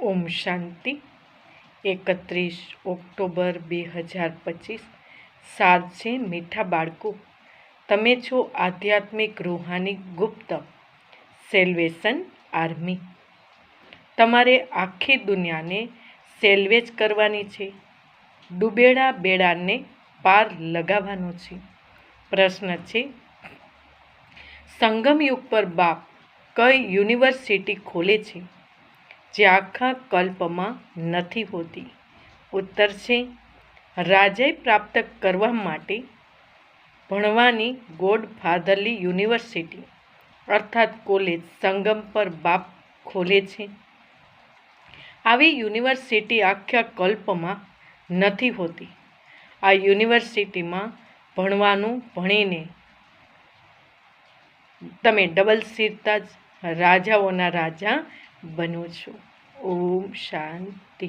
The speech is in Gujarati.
ઓમ શાંતિ 31 ઓક્ટોબર 2025 સાર છે મીઠા બાળકો, તમે છો આધ્યાત્મિક રૂહાની ગુપ્ત સેલ્વેશન આર્મી। તમારે આખી દુનિયાને સેલ્વેજ કરવાની છે, ડૂબેલા બેડાને પાર લગાવવાનો છે। પ્રશ્ન છે, સંગમ યુગ પર બાપ કઈ યુનિવર્સિટી ખોલે છે જે આખા કલ્પમાં નથી હોતી? ઉત્તર છે, રાજાએ પ્રાપ્ત કરવા માટે ભણવાની ગોડ ફાધરલી યુનિવર્સિટી અર્થાત કોલેજ સંગમ પર બાપ ખોલે છે। આવી યુનિવર્સિટી આખા કલ્પમાં નથી હોતી। આ યુનિવર્સિટીમાં ભણીને તમે ડબલ સીરતા જ રાજાઓના રાજા બનો છો। ઓમ શાંતિ।